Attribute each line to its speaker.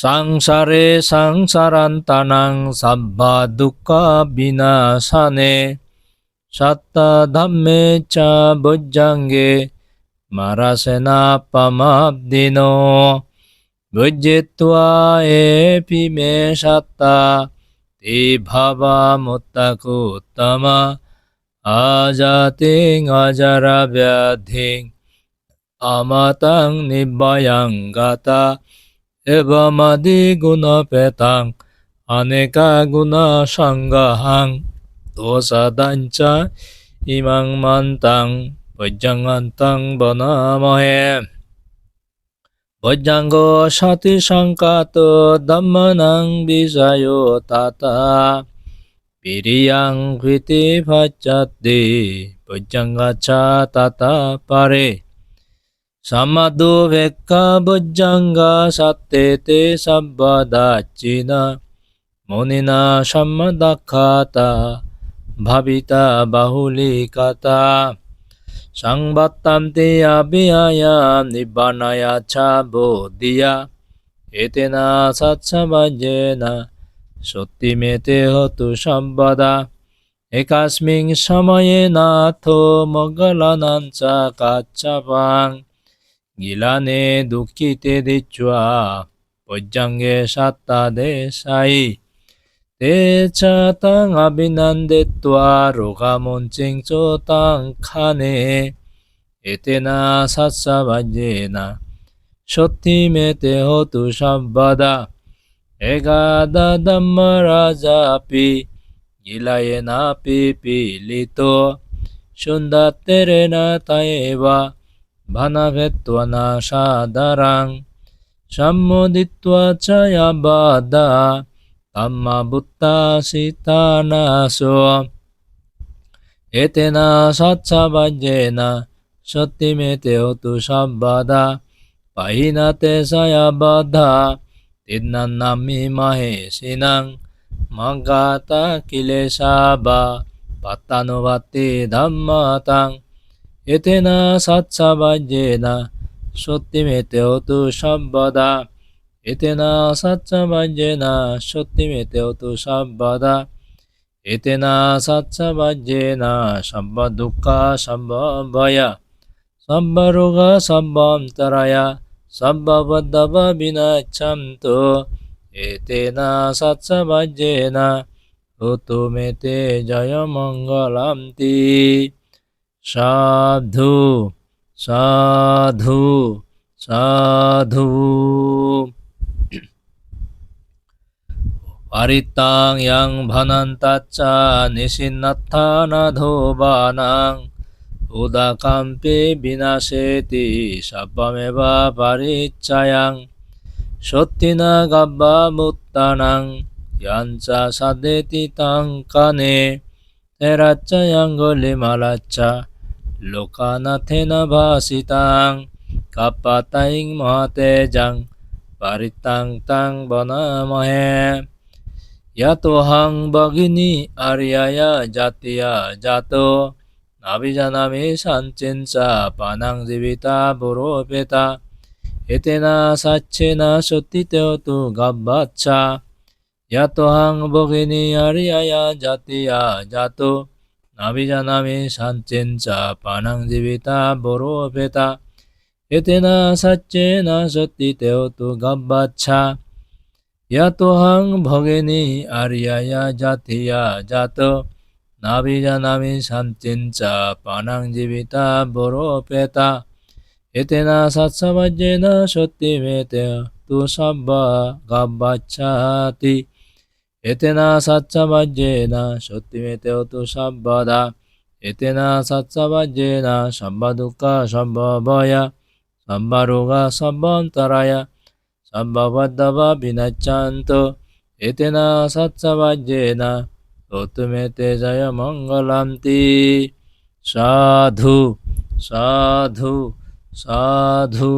Speaker 1: সংসারে সংসারান্তানাং সাব্বা দুঃখা বিনাশানে সত্তা ধাম্মে চ বজ্জাঙ্গে মারাসেনা পমাব্দিনো বুজ্জিত্বা এপি মে সত্তা তে ভাবা মুত্তাকুত্তমা আজাতিং অজরা ব্যাধিং আমাতাং নিব্বয়ং গাতা এবমাদি গুণপেতাং অনেকা গুণ সংগহাং দোষাদাঞ্চ ইমাং মন্তাং বজ্জাঙ্গন্তং বনামহে বজ্জাঙ্গ সতি সংকাত ধম্মনাং বিষয়ো তাতা পিরিয়াং কৃতি ভাচ্চাতি বজ্জাঙ্গাচ্ছ তাতা পারে সমাদো ভেক্কা বজ্জাঙ্গা সত্যেতে সব্বদাচ্চিনা মুনিনা সম্মদাখ্যাতা ভাবিতা বাহুলিকাতা সংবত্তান্তে আবিয়ায়া নিব্বানায়া চ বোধিয়া এতেনা সৎসমাজ্যেনা সত্যিমেতে হতু সব্বদা একাস্মিং সময়ে নাথো মঙ্গলানাং চ কাচ্চপাং গিলানে দুঃখিতে দিচ্ছা বজ্জাঙ্গে সত্তা দেশাই তে চ তং অভিনন্দিত্বা রোগামুঞ্চিং চ তং খানে এতেনা সৎসমাজ্যেনা সত্যিমেতে হতু সব্বদা এগাদা ধম্মরাজাপি গিলায়েনা পিপীলিতো সুন্দত্তেরেনা তায়েবা ভানাভেত্ত্বনা সাদারাং সম্মোদিত্বা চ ইয়াবাদা তাম্মা বুত্তা সীতানাসো এতেনা সৎসমাজ্যেনা সত্যিমেতে হতু সব্বদা পাহিনাতে সয়াবাধা তিন্নান্নামি মহেশিনাং মগাতা কিলেশাবা পাত্তানুবাত্তি ধম্মতাং এতেনা সৎসমাজ্যেনা সত্যিমেতে হতু সব্বদা এতেনা সৎসমাজ্যেনা সত্যিমেতে হতু সব্বদা এতেনা সৎসমাজ্যেনা সব্বদুঃখা সব্বভয়া সব্বরোগা সব্বন্তরায়া সব্ববদ্ধব বিনাচ্ছন্তু এতেনা সৎসমাজ্যেনা হতু মেতে জয়মঙ্গলান্তি সাধু সাধু সাধু পারিত্তাং ইয়াং ভানন্তাচ্চ নিশিন্নত্থানাধোবানাং উদাকাম্পে বিনাশেতি সব্বমেব পারিচ্ছায়াং সত্যিনা গব্বা মুত্তানাং ইয়াঞ্চ সাদেতি তাং কানে তেরাচ্চ অঙ্গুলিমালাচ্চ লোকানাথেনা ভাসিতাং কাপ্পাতাইং মহাতেজাং পারিত্তাং তাং বনামহে ইয়াতোহাং ভগিনী আর্যায়া জাতিয়া জাতো নাভিজানামি সঞ্চিঞ্চ পানাং জীবিতা বুরোপেতা এতেনা সাচ্ছেনা সত্যিতে হতু গব্বাচ্ছা ইয়াতোহাং ভগিনী আর্যায়া জাতিয়া জাতো নাভিজানামি সঞ্চিঞ্চ পানাং জীবিতা বুরোপেতা এতেনা সাচ্ছেনা সত্যিতে হতু গব্বাচ্ছা ইয়াতোহাং ভগিনী আর্যায়া জাতিয়া জাতো নাভিজানামি সঞ্চিঞ্চ পানাং জীবিতা বুরোপেতা এতেনা সৎসমাজ্যেনা সত্যিমেতে তু সব্বা গব্বাচ্ছাতি এতেনা সৎসমাজ্যেনা সত্যিমেতে তু সব্বদা এতেনা সৎসমাজ্যেনা সব্বদুঃখা সব্বভয়া সব্বরোগা সব্বন্তরায়া সব্ববদ্ধব বিনাচ্ছন্তু এতেনা সৎসমাজ্যেনা হতুমেতে জয়মঙ্গলান্তি সাধু সাধু সাধু।